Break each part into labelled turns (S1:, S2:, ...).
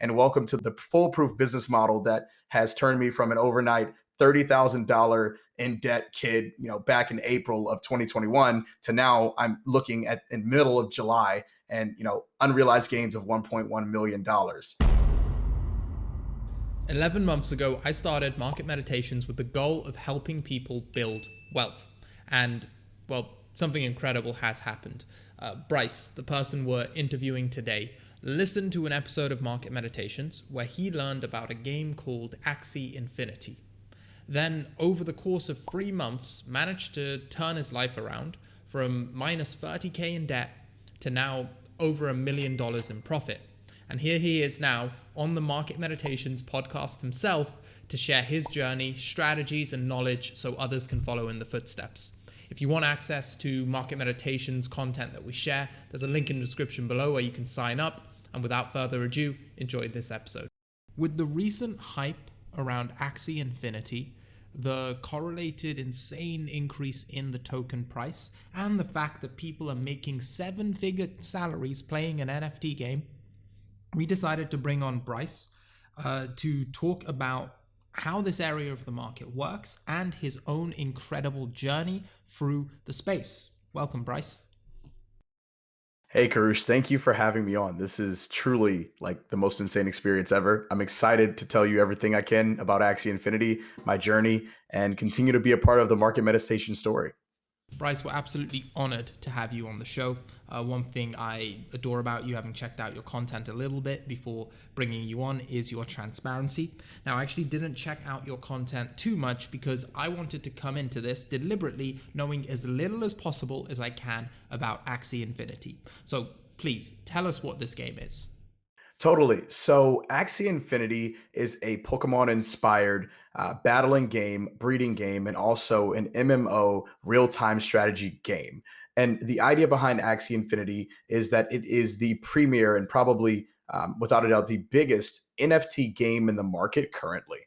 S1: and welcome to the foolproof business model that has turned me from an overnight $30,000 in debt kid, back in April of 2021 to now I'm looking at in middle of July and, unrealized gains of $1.1 million.
S2: 11 months ago, I started Market Meditations with the goal of helping people build wealth. And, well, something incredible has happened. Bryce, the person we're interviewing today, listened to an episode of Market Meditations where he learned about a game called Axie Infinity. Then, over the course of 3 months, managed to turn his life around from minus 30K in debt to now over $1 million in profit. And here he is now on the Market Meditations podcast himself to share his journey, strategies, and knowledge so others can follow in the footsteps. If you want access to Market Meditations content that we share, there's a link in the description below where you can sign up. And without further ado, enjoy this episode. With the recent hype around Axie Infinity, the correlated insane increase in the token price, and the fact that people are making 7-figure salaries playing an NFT game, we decided to bring on Bryce to talk about how this area of the market works and his own incredible journey through the space. Welcome, Bryce.
S1: Hey, Karush, thank you for having me on. This is truly like the most insane experience ever. I'm excited to tell you everything I can about Axie Infinity, my journey, and continue to be a part of the Market Meditation story.
S2: Bryce, we're absolutely honored to have you on the show. One thing I adore about you, having checked out your content a little bit before bringing you on, is your transparency. Now, I actually didn't check out your content too much because I wanted to come into this deliberately knowing as little as possible as I can about Axie Infinity. So please tell us what this game is.
S1: Totally. So Axie Infinity is a Pokemon-inspired battling game, breeding game, and also an MMO real-time strategy game. And the idea behind Axie Infinity is that it is the premier and probably, without a doubt, the biggest NFT game in the market currently.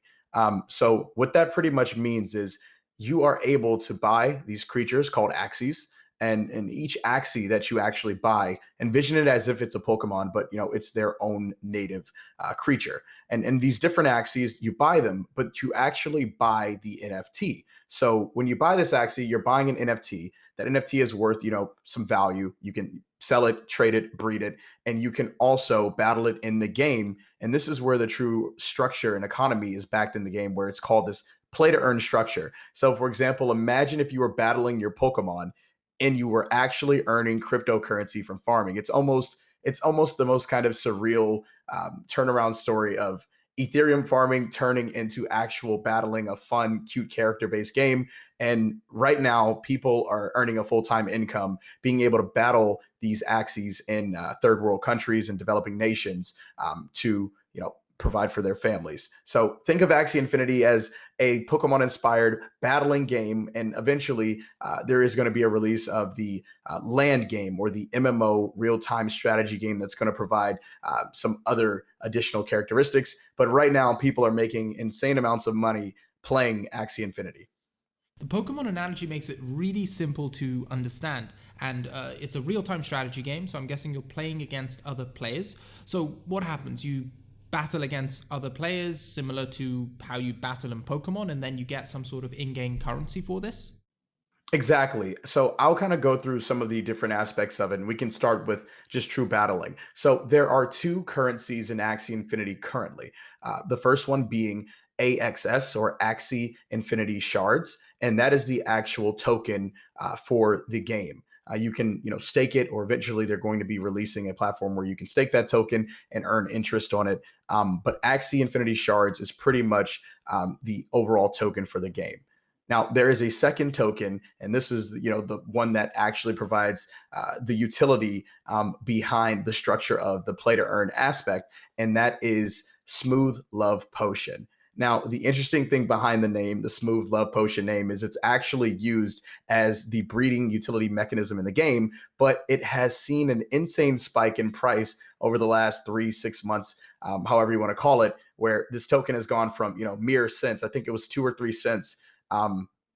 S1: So what that pretty much means is you are able to buy these creatures called Axies. And each Axie that you actually buy, envision it as if it's a Pokemon, but it's their own native creature. And these different Axies, you buy them, but you actually buy the NFT. So when you buy this Axie, you're buying an NFT. That NFT is worth some value. You can sell it, trade it, breed it, and you can also battle it in the game. And this is where the true structure and economy is backed in the game, where it's called this play to earn structure. So for example, imagine if you were battling your Pokemon and you were actually earning cryptocurrency from farming. It's almost the most kind of surreal turnaround story of Ethereum farming turning into actual battling, a fun, cute character-based game. And right now, people are earning a full-time income, being able to battle these Axies in third world countries and developing nations to provide for their families. So think of Axie Infinity as a Pokemon-inspired battling game, and eventually there is going to be a release of the land game or the MMO real-time strategy game that's going to provide some other additional characteristics. But right now, people are making insane amounts of money playing Axie Infinity.
S2: The Pokemon analogy makes it really simple to understand, and it's a real-time strategy game, so I'm guessing you're playing against other players. So what happens? You battle against other players, similar to how you battle in Pokemon, and then you get some sort of in-game currency for this?
S1: Exactly. So I'll kind of go through some of the different aspects of it, and we can start with just true battling. So there are 2 currencies in Axie Infinity currently. The first one being AXS, or Axie Infinity Shards, and that is the actual token for the game. You can, stake it, or eventually they're going to be releasing a platform where you can stake that token and earn interest on it. But Axie Infinity Shards is pretty much the overall token for the game. Now, there is a second token, and this is the one that actually provides the utility behind the structure of the play to earn aspect, and that is Smooth Love Potion. Now, the interesting thing behind the name, the Smooth Love Potion name, is it's actually used as the breeding utility mechanism in the game, but it has seen an insane spike in price over the last 3-6 months, however you want to call it, where this token has gone from, mere cents. I think it was 2 or 3 cents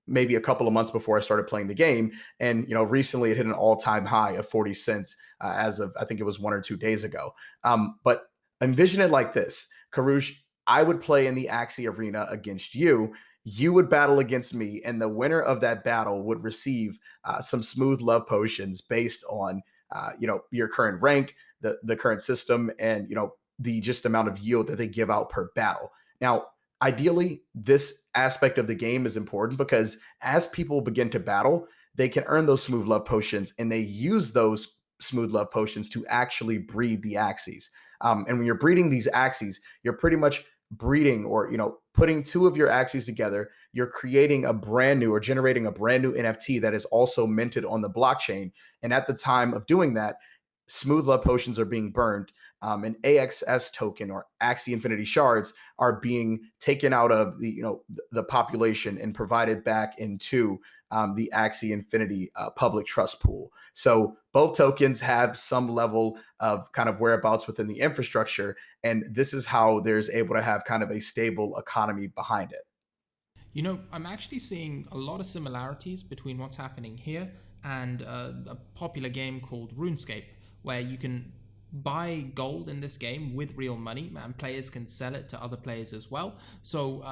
S1: maybe a couple of months before I started playing the game. And, recently it hit an all-time high of 40 cents as of, I think it was 1 or 2 days ago. But Envision it like this, Karush. I would play in the Axie arena against you. You would battle against me, and the winner of that battle would receive some smooth love potions based on your current rank, the current system, and the just amount of yield that they give out per battle. Now, ideally, this aspect of the game is important because as people begin to battle, they can earn those smooth love potions, and they use those smooth love potions to actually breed the Axies. And when you're breeding these Axies, you're pretty much breeding or putting two of your Axies together. You're creating a brand new or generating a brand new NFT that is also minted on the blockchain. And at the time of doing that, smooth love potions are being burned, and AXS token or Axie Infinity shards are being taken out of the population and provided back into the Axie Infinity public trust pool. So both tokens have some level of kind of whereabouts within the infrastructure, and this is how there's able to have kind of a stable economy behind it.
S2: I'm actually seeing a lot of similarities between what's happening here and a popular game called RuneScape, where you can buy gold in this game with real money, and players can sell it to other players as well. So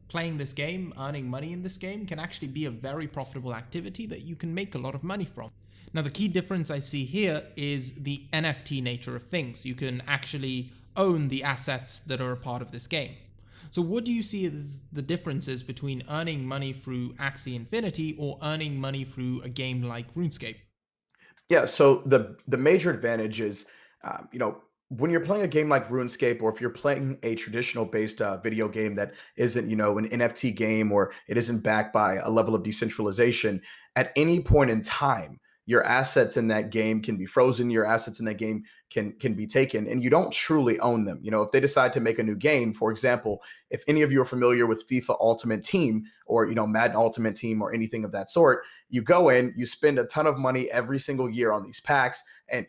S2: playing this game, earning money in this game can actually be a very profitable activity that you can make a lot of money from. Now, the key difference I see here is the NFT nature of things. You can actually own the assets that are a part of this game. So what do you see as the differences between earning money through Axie Infinity or earning money through a game like RuneScape?
S1: Yeah, so the major advantage is, when you're playing a game like RuneScape, or if you're playing a traditional based video game that isn't, an NFT game, or it isn't backed by a level of decentralization, at any point in time, your assets in that game can be frozen. Your assets in that game can be taken, and you don't truly own them. If they decide to make a new game, for example, if any of you are familiar with FIFA Ultimate Team or Madden Ultimate Team or anything of that sort, you go in, you spend a ton of money every single year on these packs, and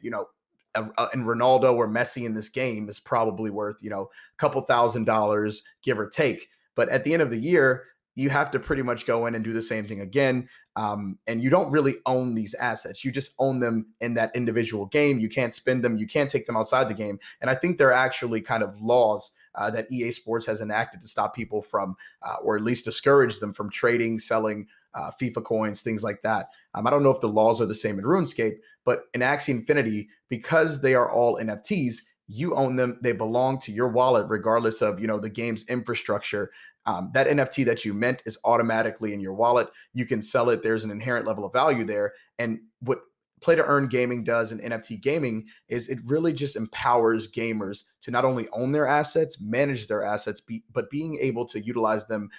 S1: and Ronaldo or Messi in this game is probably worth a couple $1,000 give or take. But at the end of the year, you have to pretty much go in and do the same thing again. And you don't really own these assets. You just own them in that individual game. You can't spend them. You can't take them outside the game. And I think there are actually kind of laws that EA Sports has enacted to stop people from, or at least discourage them from trading, selling FIFA coins, things like that. I don't know if the laws are the same in RuneScape, but in Axie Infinity, because they are all NFTs, you own them. They belong to your wallet, regardless of the game's infrastructure. That NFT that you mint is automatically in your wallet. You can sell it. There's an inherent level of value there. And what play to earn gaming does in NFT gaming is it really just empowers gamers to not only own their assets, manage their assets, but being able to utilize them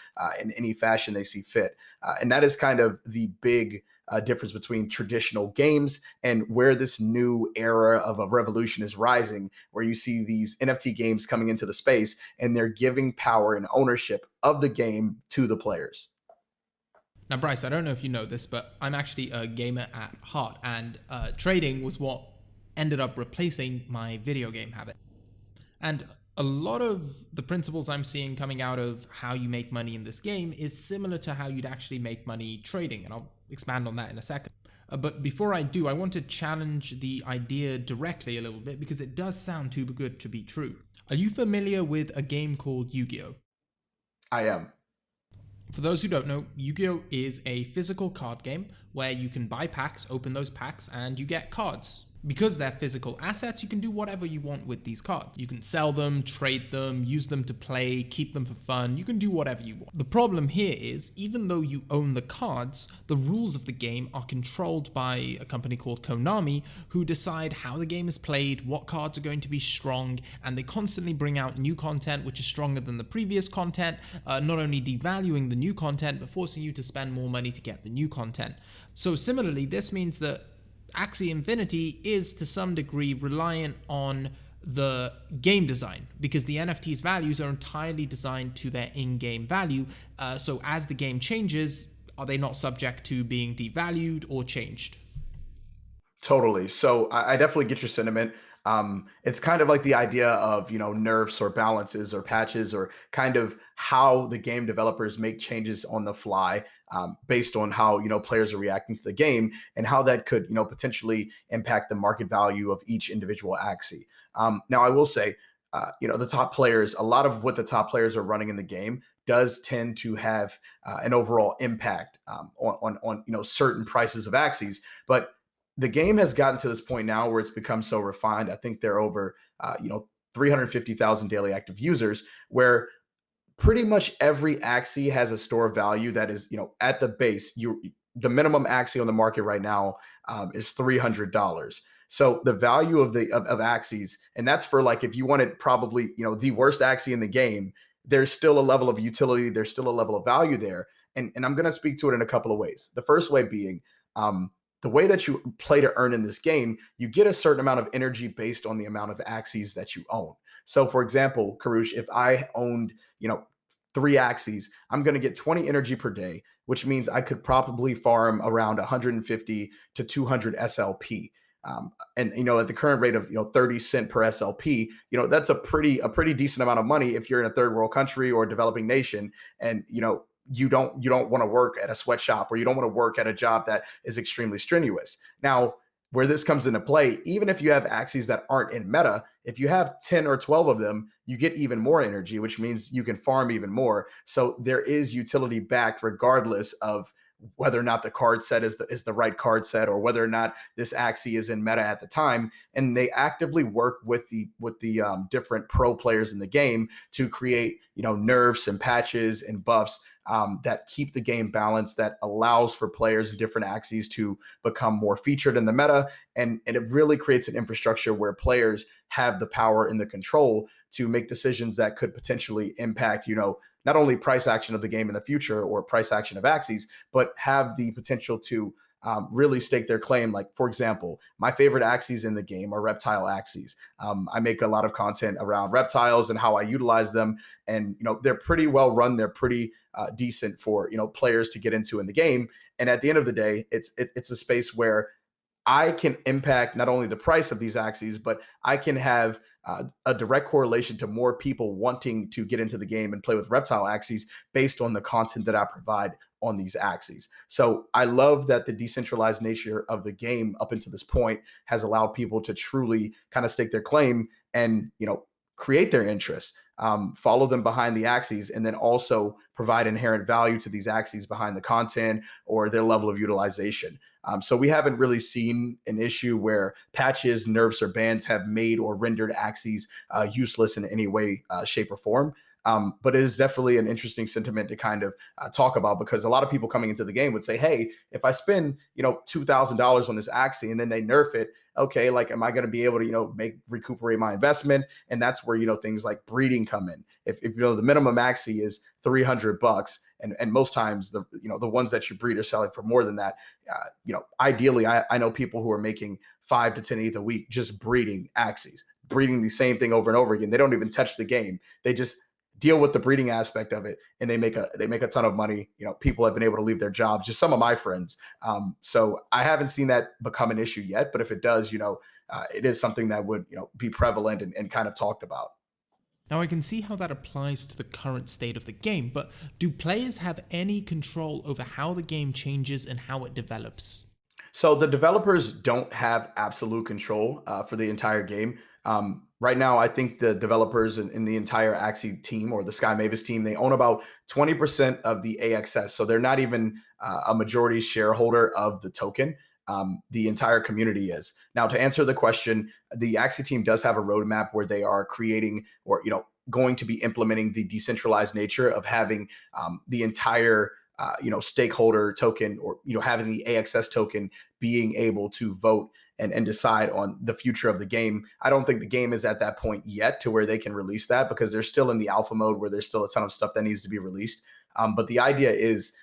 S1: in any fashion they see fit. And that is kind of the big difference between traditional games and where this new era of a revolution is rising, where you see these NFT games coming into the space and they're giving power and ownership of the game to the players.
S2: Now, Bryce, I don't know if you know this, but I'm actually a gamer at heart, and trading was what ended up replacing my video game habit. And a lot of the principles I'm seeing coming out of how you make money in this game is similar to how you'd actually make money trading, and I'll expand on that in a second. But before I do, I want to challenge the idea directly a little bit because it does sound too good to be true. Are you familiar with a game called Yu-Gi-Oh?
S1: I am.
S2: For those who don't know, Yu-Gi-Oh is a physical card game where you can buy packs, open those packs, and you get cards. Because they're physical assets, you can do whatever you want with these cards. You can sell them, trade them, use them to play, keep them for fun. You can do whatever you want. The problem here is, even though you own the cards, the rules of the game are controlled by a company called Konami, who decide how the game is played, what cards are going to be strong, and they constantly bring out new content which is stronger than the previous content, not only devaluing the new content, but forcing you to spend more money to get the new content. So similarly, this means that Axie Infinity is to some degree reliant on the game design because the NFT's values are entirely designed to their in-game value. So as the game changes, are they not subject to being devalued or changed?
S1: Totally. So I definitely get your sentiment. It's kind of like the idea of nerfs or balances or patches, or kind of how the game developers make changes on the fly, based on how players are reacting to the game, and how that could potentially impact the market value of each individual Axie. Now, I will say, the top players, a lot of what the top players are running in the game does tend to have an overall impact on certain prices of Axies. But the game has gotten to this point now where it's become so refined. I think they're over 350,000 daily active users, where pretty much every Axie has a store value that is, at the base. The minimum Axie on the market right now is $300. So the value of Axies, and that's for like if you wanted probably the worst Axie in the game, there's still a level of utility, there's still a level of value there, and I'm going to speak to it in a couple of ways. The first way being, the way that you play to earn in this game, you get a certain amount of energy based on the amount of Axies that you own. So, for example, Karush, if I owned, 3 Axies, I'm going to get 20 energy per day, which means I could probably farm around 150 to 200 SLP. And at the current rate of 30 cent per SLP, that's a pretty decent amount of money if you're in a third world country or a developing nation, and you don't want to work at a sweatshop, or you don't want to work at a job that is extremely strenuous. Now, where this comes into play, even if you have Axies that aren't in meta, if you have 10 or 12 of them, you get even more energy, which means you can farm even more. So there is utility backed regardless of whether or not the card set is the right card set, or whether or not this Axie is in meta at the time. And they actively work with the different pro players in the game to create nerfs and patches and buffs that keep the game balanced, that allows for players in different Axies to become more featured in the meta. And it really creates an infrastructure where players have the power and the control to make decisions that could potentially impact, not only price action of the game in the future or price action of Axies, but have the potential to really stake their claim. Like, for example, my favorite Axies in the game are reptile Axies. I make a lot of content around reptiles and how I utilize them. And, they're pretty well run. They're pretty decent for, players to get into in the game. And at the end of the day, it's a space where I can impact not only the price of these Axies, but I can have a direct correlation to more people wanting to get into the game and play with reptile Axies based on the content that I provide on these Axies. So I love that the decentralized nature of the game up until this point has allowed people to truly kind of stake their claim and, create their interests, follow them behind the Axies, and then also provide inherent value to these Axies behind the content or their level of utilization. So we haven't really seen an issue where patches, nerfs, or bans have made or rendered Axies useless in any way, shape, or form. But it is definitely an interesting sentiment to kind of talk about, because a lot of people coming into the game would say, hey, if I spend, $2,000 on this Axie and then they nerf it, okay, like, am I going to be able to, recuperate my investment? And that's where, things like breeding come in. If the minimum Axie is $300, and most times the ones that you breed are selling for more than that. Ideally, I know people who are making 5 to 10 ETH a week just breeding Axies, breeding the same thing over and over again. They don't even touch the game. They just deal with the breeding aspect of it, and they make a ton of money. People have been able to leave their jobs, just some of my friends. So I haven't seen that become an issue yet, but if it does, it is something that would be prevalent and kind of talked about.
S2: Now, I can see how that applies to the current state of the game, but do players have any control over how the game changes and how it develops?
S1: So the developers don't have absolute control for the entire game. Right now, I think the developers in the entire Axie team, or the Sky Mavis team, they own about 20% of the AXS. So they're not even a majority shareholder of the token. The entire community is. Now, to answer the question, the Axie team does have a roadmap where they are creating, or going to be implementing the decentralized nature of having the entire stakeholder token, or having the AXS token being able to vote and decide on the future of the game. I don't think the game is at that point yet to where they can release that, because they're still in the alpha mode where there's still a ton of stuff that needs to be released. But the idea is,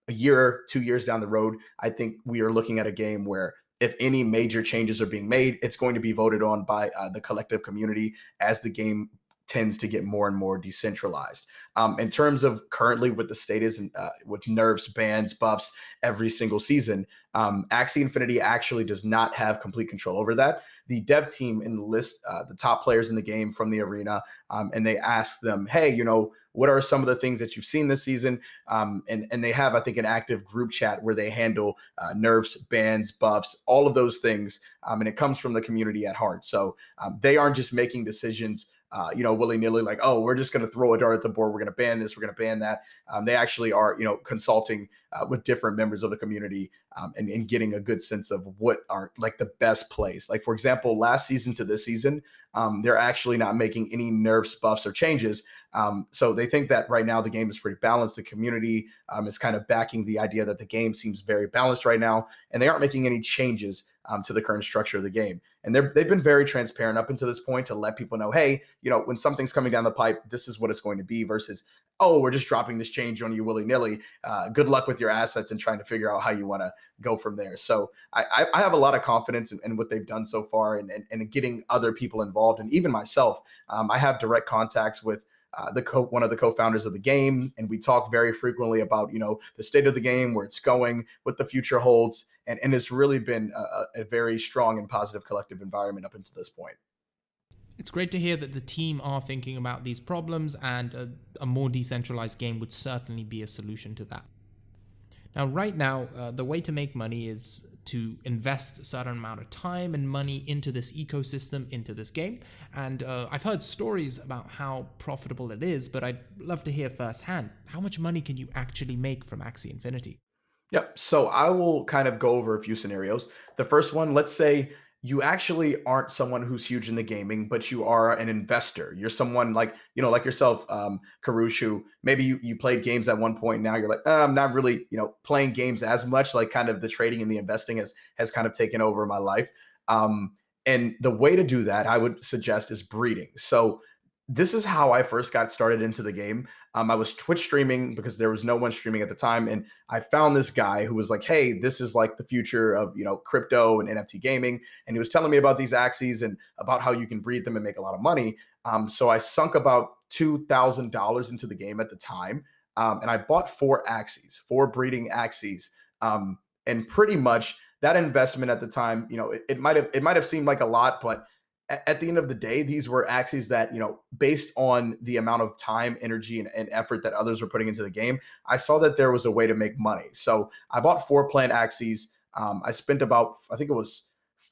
S1: a year, 2 years down the road, I think we are looking at a game where if any major changes are being made, it's going to be voted on by the collective community as the game tends to get more and more decentralized. In terms of currently what the state is, with nerfs, bans, buffs every single season, Axie Infinity actually does not have complete control over that. The dev team enlists the top players in the game from the arena, and they ask them, hey, what are some of the things that you've seen this season? And they have, I think, an active group chat where they handle nerfs, bans, buffs, all of those things. And it comes from the community at heart. So they aren't just making decisions willy nilly, like, oh, we're just going to throw a dart at the board. We're going to ban this. We're going to ban that. They actually are, consulting with different members of the community, and getting a good sense of what are like the best plays. Like, for example, last season to this season, they're actually not making any nerfs, buffs, or changes. So they think that right now the game is pretty balanced. The community is kind of backing the idea that the game seems very balanced right now, and they aren't making any changes to the current structure of the game. And they've been very transparent up until this point to let people know, hey, when something's coming down the pipe, this is what it's going to be, versus, oh, we're just dropping this change on you willy nilly. Good luck with your assets and trying to figure out how you want to go from there. So I have a lot of confidence in what they've done so far, and getting other people involved, and even myself. I have direct contacts with one of the co-founders of the game, and we talk very frequently about the state of the game, where it's going, what the future holds, and it's really been a very strong and positive collective environment up until this point.
S2: It's great to hear that the team are thinking about these problems, and a more decentralized game would certainly be a solution to that. Now, right now, the way to make money is to invest a certain amount of time and money into this ecosystem, into this game. And I've heard stories about how profitable it is, but I'd love to hear firsthand, how much money can you actually make from Axie Infinity?
S1: Yep. So I will kind of go over a few scenarios. The first one, let's say you actually aren't someone who's huge in the gaming, but you are an investor. You're someone like, like yourself, Karush, who maybe you played games at one point. Now you're like, I'm not really, playing games as much. Like, kind of the trading and the investing has kind of taken over my life. And the way to do that, I would suggest, is breeding. So this is how I first got started into the game. I was Twitch streaming because there was no one streaming at the time, and I found this guy who was like, "Hey, this is like the future of crypto and NFT gaming," and he was telling me about these Axies and about how you can breed them and make a lot of money. So I sunk about $2,000 into the game at the time, and I bought four breeding Axies, and pretty much that investment at the time, it might have seemed like a lot, but at the end of the day, these were axes that, based on the amount of time, energy, and effort that others were putting into the game, I saw that there was a way to make money. So I bought four plant axes. I spent about, I think it was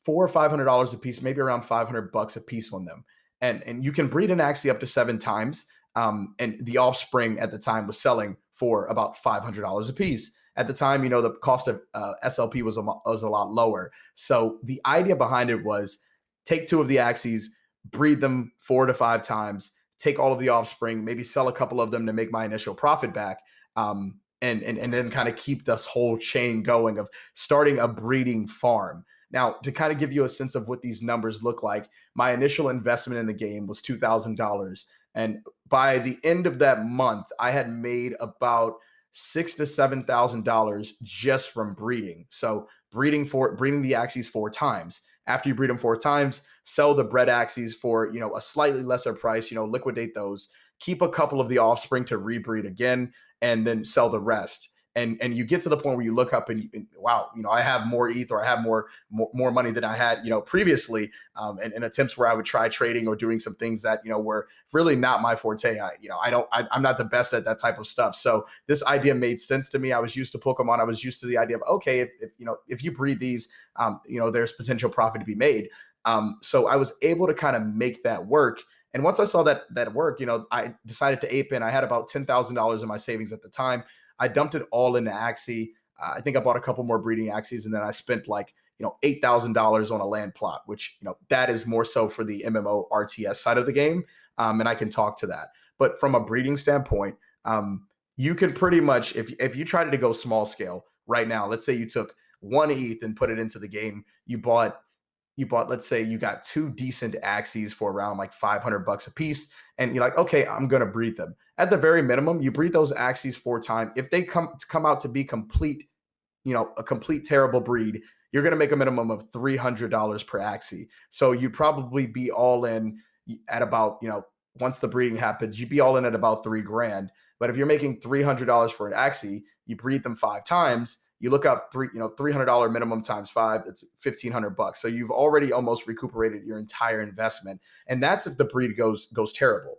S1: $400 or $500 a piece, maybe around $500 a piece on them. And you can breed an axie up to 7 times. And the offspring at the time was selling for about $500 a piece. At the time, the cost of SLP was a lot lower. So the idea behind it was, take two of the axes, breed them 4 to 5 times, take all of the offspring, maybe sell a couple of them to make my initial profit back, and then kind of keep this whole chain going of starting a breeding farm. Now, to kind of give you a sense of what these numbers look like, my initial investment in the game was $2,000, and by the end of that month, I had made about $6,000 to $7,000 just from breeding. So breeding the axes 4 times. After you breed them 4 times, sell the bred axes for a slightly lesser price. Liquidate those, keep a couple of the offspring to rebreed again, and then sell the rest. And you get to the point where you look up and wow, I have more ETH, or I have more money than I had previously, and in attempts where I would try trading or doing some things that were really not my forte. I'm not the best at that type of stuff. So this idea made sense to me. I was used to Pokemon. I was used to the idea of, okay, if you breed these, there's potential profit to be made. So I was able to kind of make that work. And once I saw that work, I decided to ape in. I had about $10,000 in my savings at the time. I dumped it all into Axie. I think I bought a couple more breeding Axies, and then I spent like $8,000 on a land plot, which that is more so for the MMO RTS side of the game, and I can talk to that. But from a breeding standpoint, you can pretty much, if you tried to go small scale right now, let's say you took 1 ETH and put it into the game, you bought, let's say you got two decent Axies for around like $500 a piece, and you're like, okay, I'm gonna breed them. At the very minimum, you breed those Axies 4 times. If they come out to be a complete terrible breed, you're gonna make a minimum of $300 per Axie. So you'd probably be all in at about, once the breeding happens, you'd be all in at about 3 grand. But if you're making $300 for an Axie, you breed them 5 times. You look up $300 minimum times 5, it's $1,500. So you've already almost recuperated your entire investment, and that's if the breed goes terrible.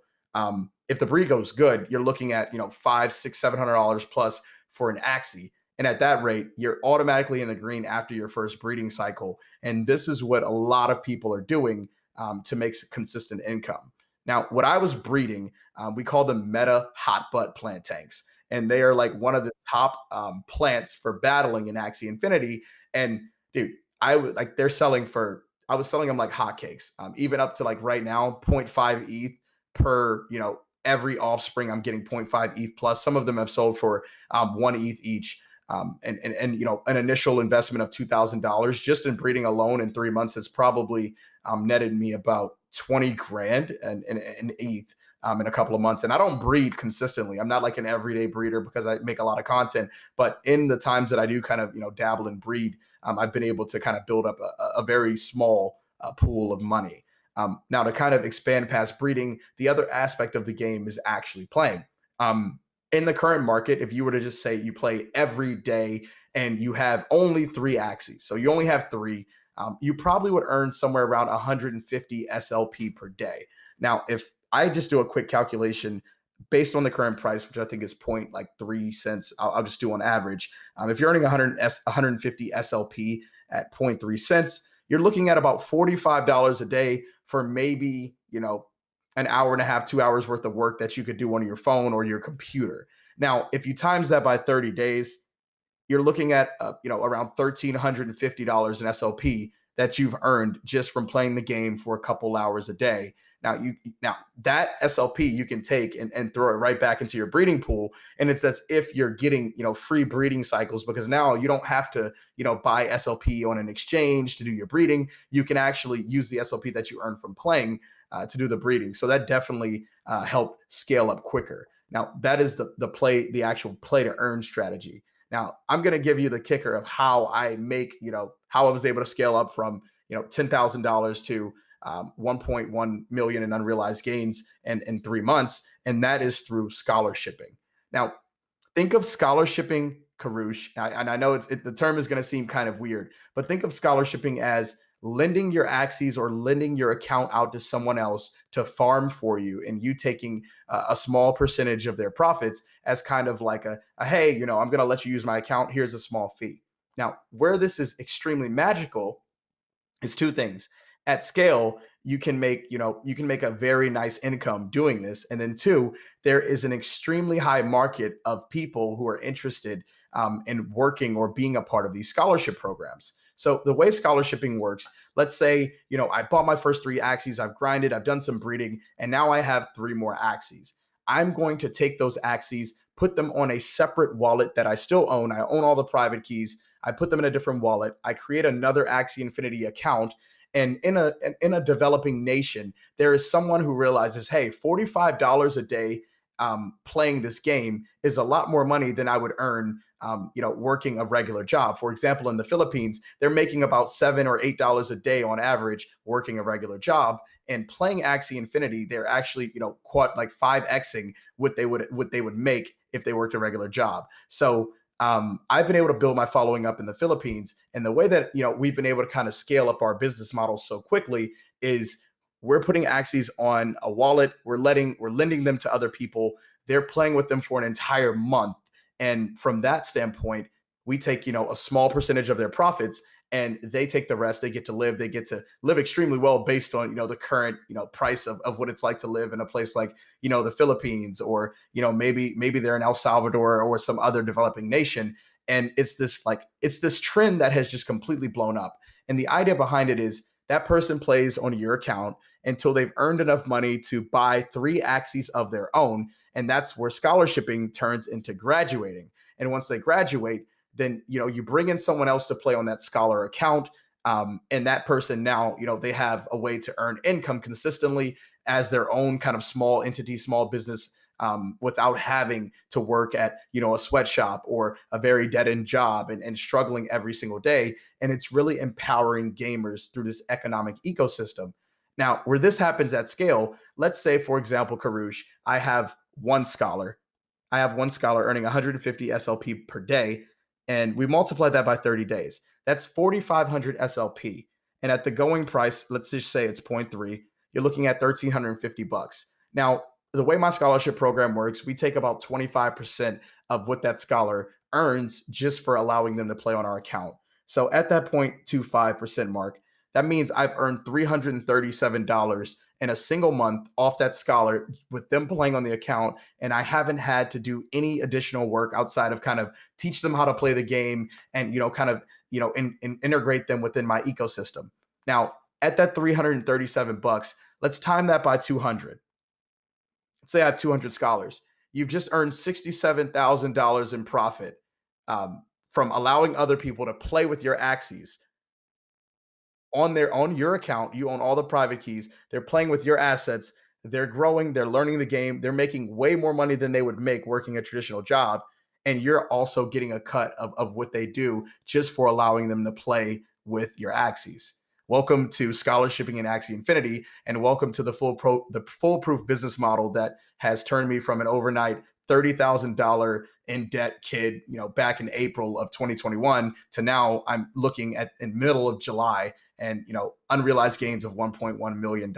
S1: If the breed goes good, you're looking at $500, $600, $700 plus for an Axie, and at that rate, you're automatically in the green after your first breeding cycle. And this is what a lot of people are doing to make consistent income. Now, what I was breeding, we call them meta hot butt plant tanks. And they are like one of the top plants for battling in Axie Infinity. And dude, I would like I was selling them like hotcakes, even up to like right now, zero point 0.5 ETH per, every offspring. I'm getting zero point 0.5 ETH plus. Some of them have sold for 1 ETH each. And an initial investment of $2,000 just in breeding alone in 3 months has probably netted me about 20 grand and ETH in a couple of months. And I don't breed consistently. I'm not like an everyday breeder because I make a lot of content. But in the times that I do kind of dabble and breed, I've been able to kind of build up a very small pool of money. Now, to kind of expand past breeding, the other aspect of the game is actually playing. Um, in the current market, if you were to just say you play every day and you have only three axes, so you only have three, you probably would earn somewhere around 150 SLP per day. Now, if I just do a quick calculation based on the current price, which I think is point like 3 cents, I'll just do on average. If you're earning 150 SLP at zero point 0.3 cents, you're looking at about $45 a day for maybe, an hour and a half, 2 hours worth of work that you could do on your phone or your computer. Now, if you times that by 30 days, you're looking at around $1,350 in SLP that you've earned just from playing the game for a couple hours a day. Now that SLP you can take and throw it right back into your breeding pool, and it's as if you're getting free breeding cycles, because now you don't have to buy SLP on an exchange to do your breeding. You can actually use the SLP that you earn from playing to do the breeding. So that definitely helped scale up quicker. Now that is the actual play to earn strategy. Now, I'm going to give you the kicker of how I make, how I was able to scale up from, $10,000 to 1.1 million in unrealized gains in 3 months. And that is through scholarshiping. Now, think of scholarshiping, Karush, and I know the term is going to seem kind of weird, but think of scholarshiping as lending your Axies or lending your account out to someone else to farm for you, and you taking a small percentage of their profits as kind of like a hey, I'm going to let you use my account. Here's a small fee. Now, where this is extremely magical is two things. At scale, you can make a very nice income doing this. And then two, there is an extremely high market of people who are interested in working or being a part of these scholarship programs. So the way scholarshiping works, let's say, I bought my first three Axies, I've grinded, I've done some breeding, and now I have three more Axies. I'm going to take those Axies, put them on a separate wallet that I still own. I own all the private keys. I put them in a different wallet. I create another Axie Infinity account. And in a developing nation, there is someone who realizes, hey, $45 a day playing this game is a lot more money than I would earn, working a regular job. For example, in the Philippines, they're making about $7 or $8 a day on average working a regular job. And playing Axie Infinity, they're actually, quite like 5xing what they would make if they worked a regular job. So I've been able to build my following up in the Philippines, and the way that we've been able to kind of scale up our business model so quickly is we're putting Axies on a wallet. We're lending them to other people. They're playing with them for an entire month, and from that standpoint, we take a small percentage of their profits, and they take the rest. They get to live. They get to live extremely well based on the current price of what it's like to live in a place like the Philippines, or maybe they're in El Salvador or some other developing nation. And it's this trend that has just completely blown up. And the idea behind it is that person plays on your account until they've earned enough money to buy three Axies of their own, and that's where scholarshiping turns into graduating. And once they graduate, then you bring in someone else to play on that scholar account, and that person now they have a way to earn income consistently as their own kind of small entity, small business, without having to work at a sweatshop or a very dead-end job and struggling every single day. And it's really empowering gamers through this economic ecosystem. Now, where this happens at scale, let's say, for example, Karush, I have one scholar. I have one scholar earning 150 SLP per day, and we multiply that by 30 days. That's 4,500 SLP. And at the going price, let's just say it's zero point 0.3, you're looking at $1,350. Now, the way my scholarship program works, we take about 25% of what that scholar earns just for allowing them to play on our account. So at that 0.25% mark, that means I've earned $337 in a single month off that scholar with them playing on the account. And I haven't had to do any additional work outside of kind of teach them how to play the game and, kind of, integrate them within my ecosystem. Now, at that 337 bucks, let's time that by 200. Let's say I have 200 scholars. You've just earned $67,000 in profit from allowing other people to play with your Axies on your account. You own all the private keys. They're playing with your assets. They're growing. They're learning the game. They're making way more money than they would make working a traditional job. And you're also getting a cut of what they do just for allowing them to play with your Axies. Welcome to Scholarshiping in Axie Infinity, and welcome to the foolproof business model that has turned me from an overnight $30,000 in debt kid, back in April of 2021 to now I'm looking at in middle of July and, unrealized gains of $1.1 million.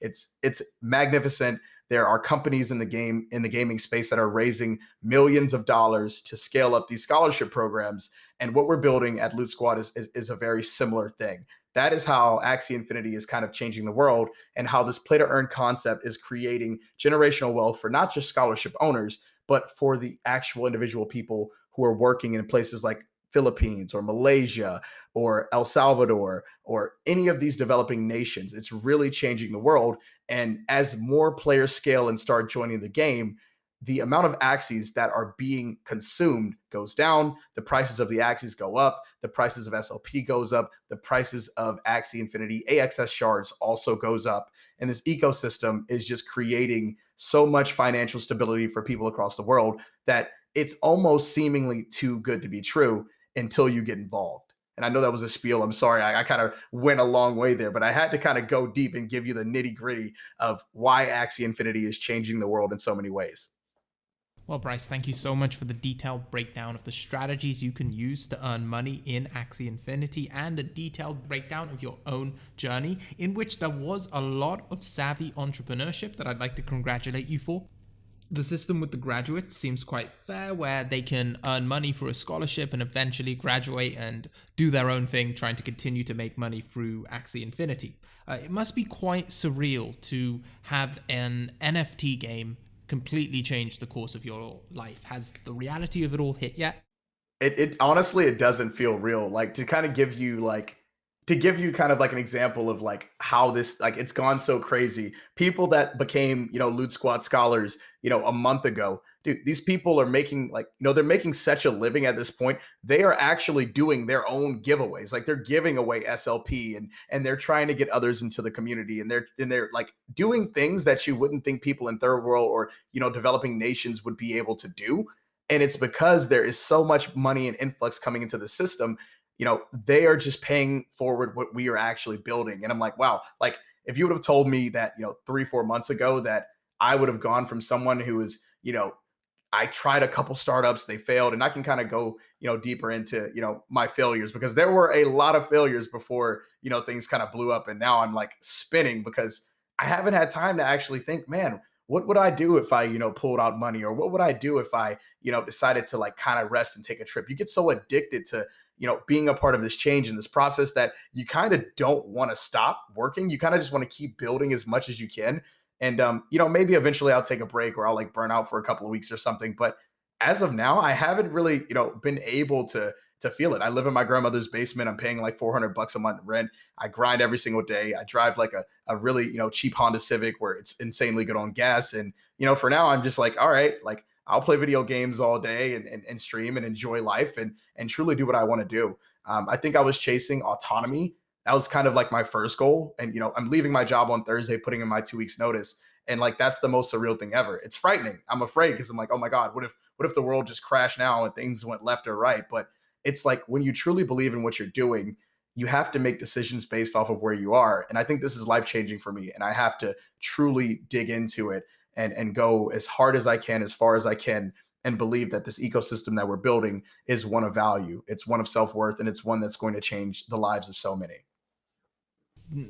S1: It's magnificent. There are companies in the gaming space that are raising millions of dollars to scale up these scholarship programs. And what we're building at Loot Squad is a very similar thing. That is how Axie Infinity is kind of changing the world, and how this play to earn concept is creating generational wealth for not just scholarship owners, but for the actual individual people who are working in places like Philippines or Malaysia or El Salvador or any of these developing nations. It's really changing the world. And as more players scale and start joining the game, the amount of Axies that are being consumed goes down. The prices of the Axies go up. The prices of SLP goes up. The prices of Axie Infinity AXS shards also goes up. And this ecosystem is just creating so much financial stability for people across the world that it's almost seemingly too good to be true until you get involved. And I know that was a spiel. I'm sorry. I kind of went a long way there, but I had to kind of go deep and give you the nitty gritty of why Axie Infinity is changing the world in so many ways.
S2: Well, Bryce, thank you so much for the detailed breakdown of the strategies you can use to earn money in Axie Infinity, and a detailed breakdown of your own journey, in which there was a lot of savvy entrepreneurship that I'd like to congratulate you for. The system with the graduates seems quite fair, where they can earn money for a scholarship and eventually graduate and do their own thing, trying to continue to make money through Axie Infinity. It must be quite surreal to have an NFT game completely change the course of your life. Has the reality of it all hit yet?
S1: It honestly, it doesn't feel real. Like, to give you kind of like an example of like how this, like, it's gone so crazy. People that became, Loot Squad scholars, a month ago, dude, these people are making like, they're making such a living at this point. They are actually doing their own giveaways. Like, they're giving away SLP, and they're trying to get others into the community, and they're like doing things that you wouldn't think people in third world or, developing nations would be able to do. And it's because there is so much money and influx coming into the system. They are just paying forward what we are actually building. And I'm like, wow, like, if you would have told me that, 3-4 months ago, that I would have gone from someone who is, I tried a couple startups, they failed, and I can kind of go, deeper into, my failures, because there were a lot of failures before, things kind of blew up. And now I'm like spinning because I haven't had time to actually think, man, what would I do if I, pulled out money, or what would I do if I, decided to like kind of rest and take a trip? You get so addicted to, being a part of this change and this process that you kind of don't want to stop working. You kind of just want to keep building as much as you can. And, maybe eventually I'll take a break, or I'll like burn out for a couple of weeks or something. But as of now, I haven't really, been able to feel it. I live in my grandmother's basement. I'm paying like $400 a month rent. I grind every single day. I drive like a really, cheap Honda Civic where it's insanely good on gas. And, for now, I'm just like, all right, like, I'll play video games all day and stream and enjoy life and truly do what I want to do. I think I was chasing autonomy. That was kind of like my first goal. And, I'm leaving my job on Thursday, putting in my 2 weeks notice. And like, that's the most surreal thing ever. It's frightening. I'm afraid because I'm like, oh my God, what if the world just crashed now and things went left or right? But it's like, when you truly believe in what you're doing, you have to make decisions based off of where you are. And I think this is life changing for me. And I have to truly dig into it and go as hard as I can, as far as I can, and believe that this ecosystem that we're building is one of value. It's one of self-worth, and it's one that's going to change the lives of so many.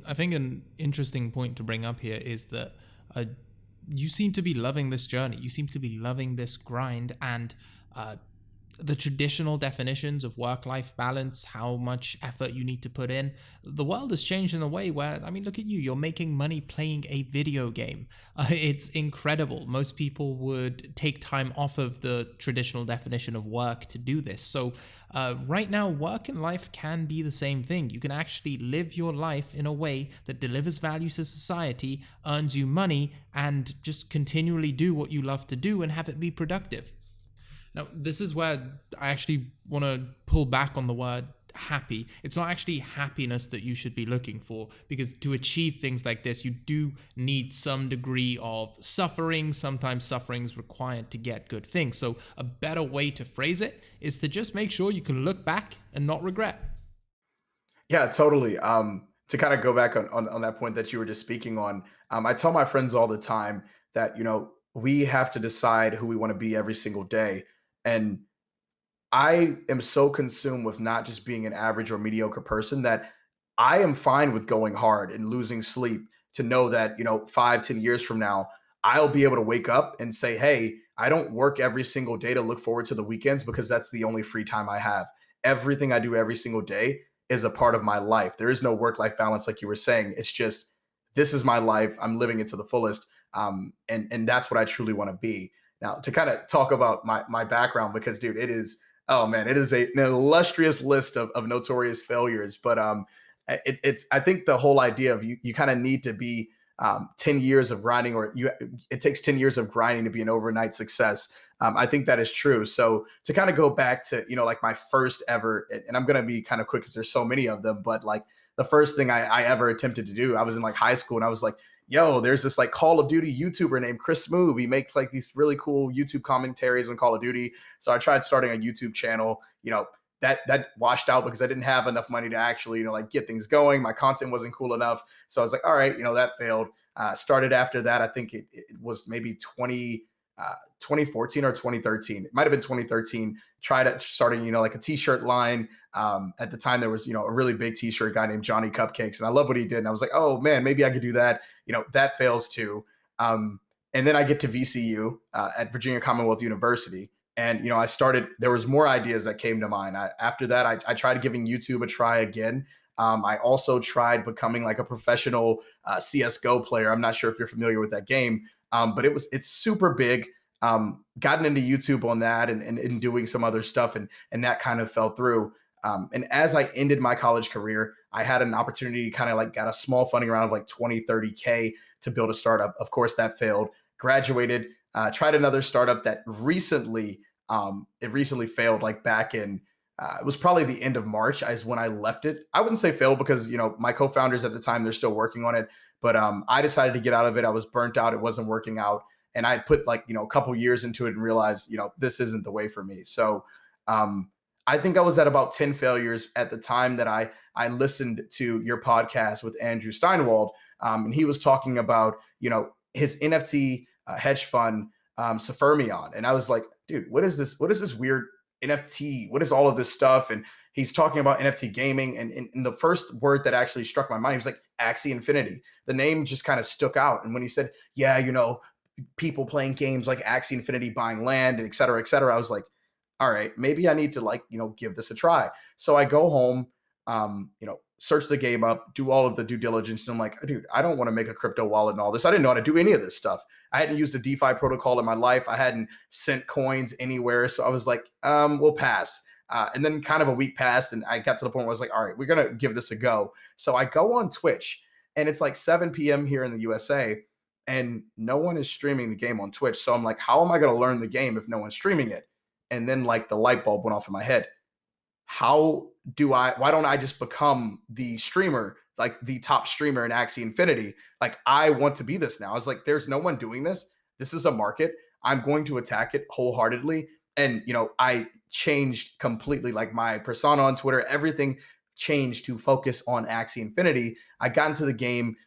S2: I think an interesting point to bring up here is that you seem to be loving this journey. You seem to be loving this grind, and the traditional definitions of work-life balance, how much effort you need to put in. The world has changed in a way where, I mean, look at you, you're making money playing a video game. It's incredible. Most people would take time off of the traditional definition of work to do this. So right now, work and life can be the same thing. You can actually live your life in a way that delivers value to society, earns you money, and just continually do what you love to do and have it be productive. Now, this is where I actually want to pull back on the word happy. It's not actually happiness that you should be looking for, because to achieve things like this, you do need some degree of suffering. Sometimes suffering is required to get good things. So a better way to phrase it is to just make sure you can look back and not regret.
S1: Yeah, totally. To kind of go back on that point that you were just speaking on, I tell my friends all the time that, we have to decide who we want to be every single day. And I am so consumed with not just being an average or mediocre person that I am fine with going hard and losing sleep to know that, 5, 10 years from now, I'll be able to wake up and say, hey, I don't work every single day to look forward to the weekends because that's the only free time I have. Everything I do every single day is a part of my life. There is no work life balance, like you were saying. It's just, this is my life. I'm living it to the fullest. And that's what I truly want to be. Now, to kind of talk about my background, because dude, it is, oh man, it is an illustrious list of notorious failures. But it's I think the whole idea of you kind of need to be 10 years of grinding, or it takes 10 years of grinding to be an overnight success. I think that is true. So to kind of go back to, like my first ever, and I'm going to be kind of quick because there's so many of them, but like the first thing I ever attempted to do, I was in like high school and I was like, yo, there's this like Call of Duty YouTuber named Chris Smoove. He makes like these really cool YouTube commentaries on Call of Duty. So I tried starting a YouTube channel, that washed out because I didn't have enough money to actually, like get things going. My content wasn't cool enough. So I was like, all right, that failed. Started after that. I think it was maybe 2014 or 2013. It might have been 2013. Tried it starting, like a t-shirt line. At the time there was, a really big t-shirt guy named Johnny Cupcakes. And I love what he did. And I was like, oh man, maybe I could do that. That fails too. And then I get to VCU at Virginia Commonwealth University. And, there was more ideas that came to mind. After that, I tried giving YouTube a try again. I also tried becoming like a professional CSGO player. I'm not sure if you're familiar with that game, but it's super big. Gotten into YouTube on that and doing some other stuff, and that kind of fell through. And as I ended my college career, I had an opportunity to kind of like got a small funding round of like 20, 30K to build a startup. Of course, that failed. Graduated, tried another startup that recently failed, like back in it was probably the end of March is when I left it. I wouldn't say failed because, my co-founders at the time, they're still working on it. But I decided to get out of it. I was burnt out. It wasn't working out. And I put like, a couple years into it and realized, this isn't the way for me. So I think I was at about 10 failures at the time that I listened to your podcast with Andrew Steinwald. And he was talking about, his NFT hedge fund, Safirmion. And I was like, dude, what is this? What is this weird NFT? What is all of this stuff? And he's talking about NFT gaming. And the first word that actually struck my mind, he was like, Axie Infinity. The name just kind of stuck out. And when he said, yeah, people playing games like Axie Infinity, buying land, and et cetera, I was like, all right, maybe I need to like, give this a try. So I go home, search the game up, do all of the due diligence. And I'm like, dude, I don't want to make a crypto wallet and all this. I didn't know how to do any of this stuff. I hadn't used a DeFi protocol in my life. I hadn't sent coins anywhere. So I was like, we'll pass. And then kind of a week passed and I got to the point where I was like, all right, we're going to give this a go. So I go on Twitch and it's like 7 p.m. here in the USA and no one is streaming the game on Twitch. So I'm like, how am I going to learn the game if no one's streaming it? And then like the light bulb went off in my head. Why don't I just become the streamer, like the top streamer in Axie Infinity? Like I want to be this now. I was like, there's no one doing this. This is a market. I'm going to attack it wholeheartedly. And, I changed completely like my persona on Twitter, everything changed to focus on Axie Infinity. I got into the game,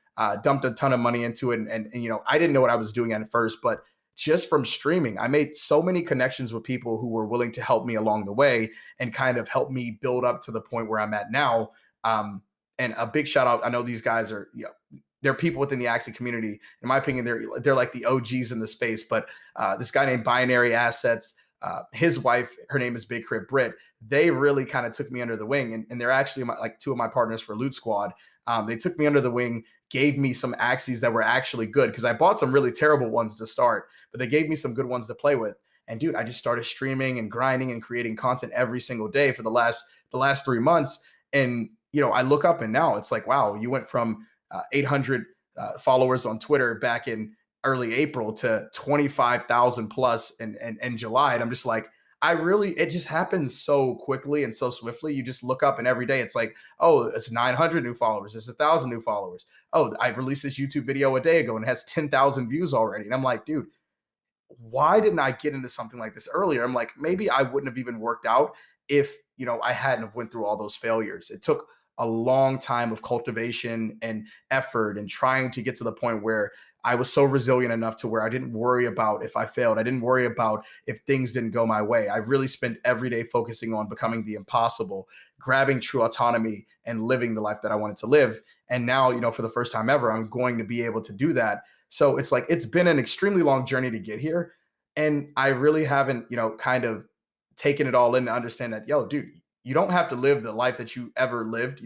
S1: dumped a ton of money into it. And, I didn't know what I was doing at first, but just from streaming, I made so many connections with people who were willing to help me along the way and kind of help me build up to the point where I'm at now. And a big shout out. I know these guys are, they're people within the Axie community. In my opinion, they're like the OGs in the space. But this guy named Binary Assets, his wife, her name is Big Crib Brit. They really kind of took me under the wing, and they're actually like two of my partners for Loot Squad. They took me under the wing, gave me some Axies that were actually good because I bought some really terrible ones to start, but they gave me some good ones to play with. And dude, I just started streaming and grinding and creating content every single day for the last 3 months. And I look up and now it's like, wow, you went from 800 followers on Twitter back in early April to 25,000 plus in July. And I'm just like, it just happens so quickly and so swiftly. You just look up and every day it's like, oh, it's 900 new followers. It's 1,000 new followers. Oh, I released this YouTube video a day ago and it has 10,000 views already. And I'm like, dude, why didn't I get into something like this earlier? I'm like, maybe I wouldn't have even worked out if, I hadn't have went through all those failures. It took a long time of cultivation and effort and trying to get to the point where I was so resilient enough to where I didn't worry about if I failed. I didn't worry about if things didn't go my way. I really spent every day focusing on becoming the impossible, grabbing true autonomy and living the life that I wanted to live. And now, for the first time ever, I'm going to be able to do that. So it's like it's been an extremely long journey to get here. And I really haven't, kind of taken it all in to understand that, yo, dude, you don't have to live the life that you ever lived,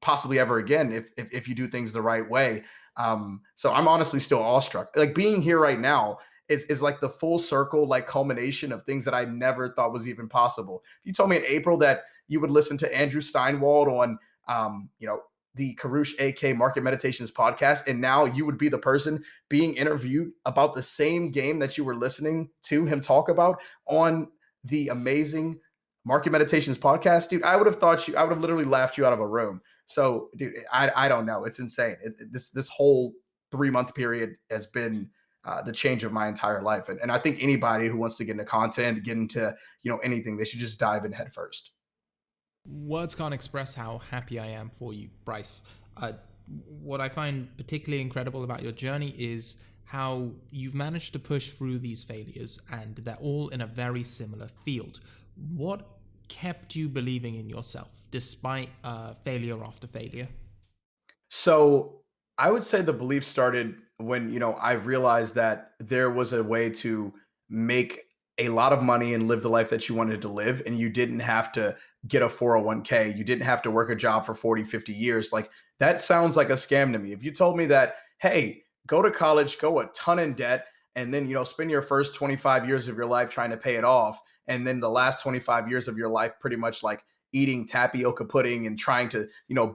S1: possibly ever again if you do things the right way. So I'm honestly still awestruck. Like being here right now is like the full circle, like culmination of things that I never thought was even possible. If you told me in April that you would listen to Andrew Steinwald on, the Karush AK Market Meditations podcast, and now you would be the person being interviewed about the same game that you were listening to him talk about on the amazing Market Meditations podcast, dude, I would have literally laughed you out of a room. So, dude, I don't know. It's insane. This whole 3 month period has been the change of my entire life. And I think anybody who wants to get into content, get into, anything, they should just dive in head first.
S2: Words can't express how happy I am for you, Bryce. What I find particularly incredible about your journey is how you've managed to push through these failures, and they're all in a very similar field. What kept you believing in yourself despite failure after failure?
S1: So I would say the belief started when, I realized that there was a way to make a lot of money and live the life that you wanted to live. And you didn't have to get a 401k. You didn't have to work a job for 40, 50 years. Like that sounds like a scam to me. If you told me that, hey, go to college, go a ton in debt, and then, spend your first 25 years of your life trying to pay it off. And then the last 25 years of your life, pretty much like eating tapioca pudding and trying to,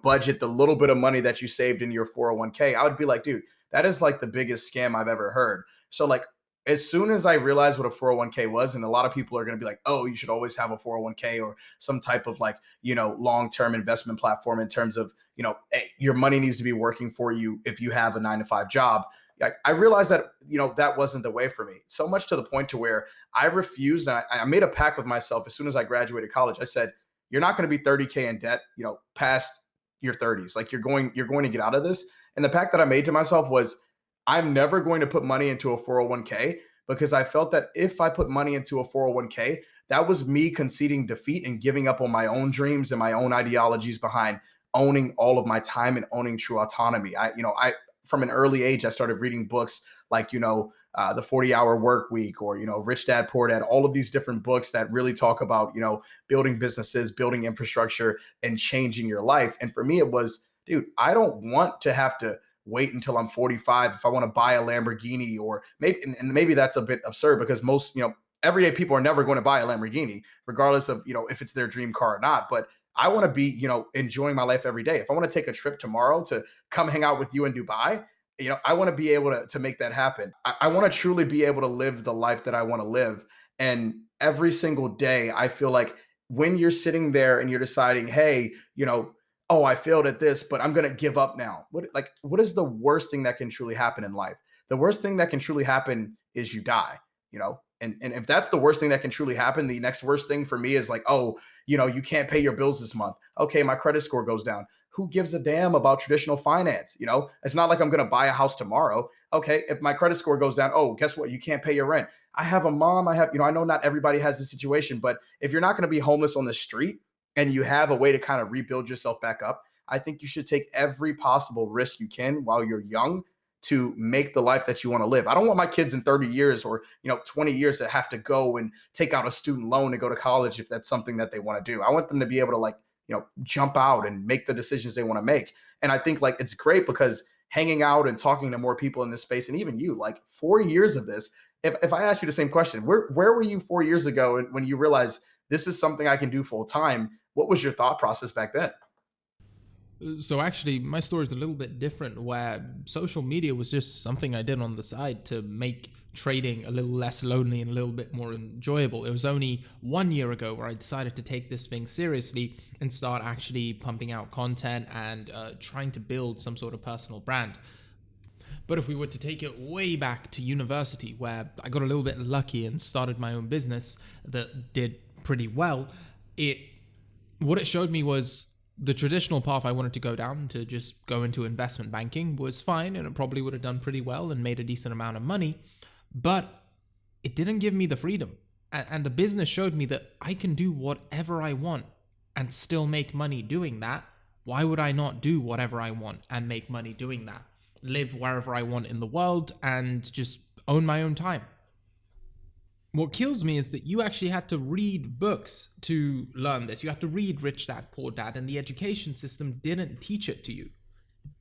S1: budget the little bit of money that you saved in your 401k, I would be like, dude, that is like the biggest scam I've ever heard. So like as soon as I realized what a 401k was, and a lot of people are going to be like, oh, you should always have a 401k or some type of like, long-term investment platform in terms of, hey, your money needs to be working for you if you have a 9 to 5 job. Like I realized that, that wasn't the way for me. So much to the point to where I refused. And I made a pact with myself as soon as I graduated college. I said, you're not going to be 30K in debt, past your 30s. Like you're going to get out of this. And the pact that I made to myself was I'm never going to put money into a 401k because I felt that if I put money into a 401k, that was me conceding defeat and giving up on my own dreams and my own ideologies behind owning all of my time and owning true autonomy. I from an early age, I started reading books like, the 40-hour work week or, Rich Dad, Poor Dad, all of these different books that really talk about, building businesses, building infrastructure and changing your life. And for me, it was, dude, I don't want to have to wait until I'm 45 if I want to buy a Lamborghini or maybe, and maybe that's a bit absurd because most, everyday people are never going to buy a Lamborghini, regardless of, if it's their dream car or not. But I want to be, enjoying my life every day. If I want to take a trip tomorrow to come hang out with you in Dubai, I want to be able to make that happen. I want to truly be able to live the life that I want to live. And every single day, I feel like when you're sitting there and you're deciding, hey, oh, I failed at this, but I'm going to give up now. What is the worst thing that can truly happen in life? The worst thing that can truly happen is you die, and if that's the worst thing that can truly happen, the next worst thing for me is like, oh, you can't pay your bills this month. Okay, my credit score goes down. Who gives a damn about traditional finance? It's not like I'm going to buy a house tomorrow. Okay, if my credit score goes down, oh, guess what? You can't pay your rent. I have a mom. I know not everybody has this situation, but if you're not going to be homeless on the street and you have a way to kind of rebuild yourself back up, I think you should take every possible risk you can while you're young to make the life that you want to live. I don't want my kids in 30 years or 20 years to have to go and take out a student loan to go to college if that's something that they want to do. I want them to be able to jump out and make the decisions they want to make. And I think like it's great because hanging out and talking to more people in this space, and even you, like 4 years of this, if I ask you the same question, where were you 4 years ago when you realized this is something I can do full time? What was your thought process back then?
S2: So actually, my story is a little bit different, where social media was just something I did on the side to make trading a little less lonely and a little bit more enjoyable. It was only 1 year ago where I decided to take this thing seriously and start actually pumping out content and trying to build some sort of personal brand. But if we were to take it way back to university, where I got a little bit lucky and started my own business that did pretty well, what it showed me was the traditional path I wanted to go down, to just go into investment banking, was fine, and it probably would have done pretty well and made a decent amount of money, but it didn't give me the freedom. And the business showed me that I can do whatever I want and still make money doing that. Why would I not do whatever I want and make money doing that? Live wherever I want in the world and just own my own time. What kills me is that you actually had to read books to learn this. You had to read Rich Dad, Poor Dad, and the education system didn't teach it to you.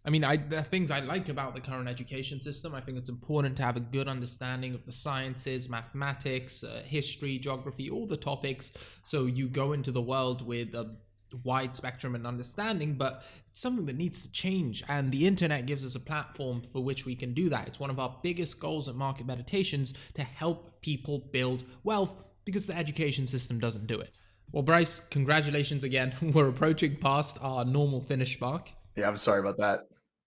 S2: I mean, there are things I like about the current education system. I think it's important to have a good understanding of the sciences, mathematics, history, geography, all the topics. So you go into the world with a wide spectrum and understanding, but it's something that needs to change. And the internet gives us a platform for which we can do that. It's one of our biggest goals at Market Meditations, to help people build wealth, because the education system doesn't do it. Well, Bryce, congratulations again. We're approaching past our normal finish mark.
S1: Yeah, I'm sorry about that.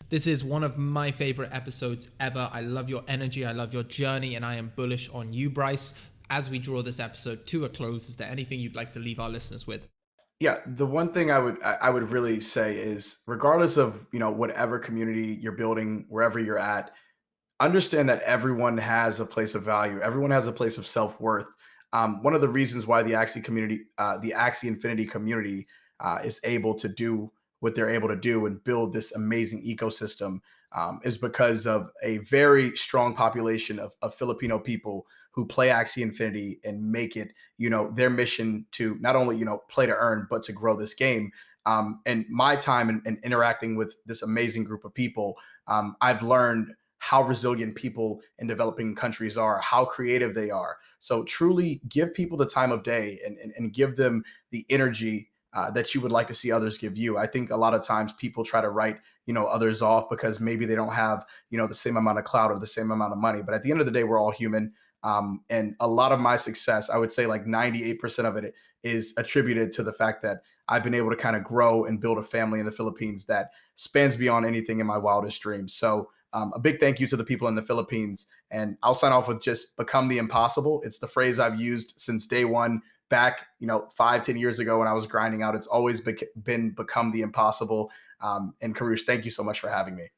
S2: This is one of my favorite episodes ever. I love your energy. I love your journey, and I am bullish on you, Bryce. As we draw this episode to a close, is there anything you'd like to leave our listeners with?
S1: Yeah, the one thing I would really say is, regardless of whatever community you're building, wherever you're at, understand that everyone has a place of value. Everyone has a place of self worth. One of the reasons why the Axie Infinity community, is able to do what they're able to do and build this amazing ecosystem, is because of a very strong population of Filipino people who play Axie Infinity and make it, their mission to not only, play to earn, but to grow this game. And my time in interacting with this amazing group of people, I've learned how resilient people in developing countries are, how creative they are. So truly give people the time of day, and give them the energy that you would like to see others give you. I think a lot of times people try to write, others off because maybe they don't have, the same amount of clout or the same amount of money. But at the end of the day, we're all human. And a lot of my success, I would say like 98% of it is attributed to the fact that I've been able to kind of grow and build a family in the Philippines that spans beyond anything in my wildest dreams. So a big thank you to the people in the Philippines. And I'll sign off with just become the impossible. It's the phrase I've used since day one, back, 5, 10 years ago when I was grinding out. It's always been become the impossible. And Karush, thank you so much for having me.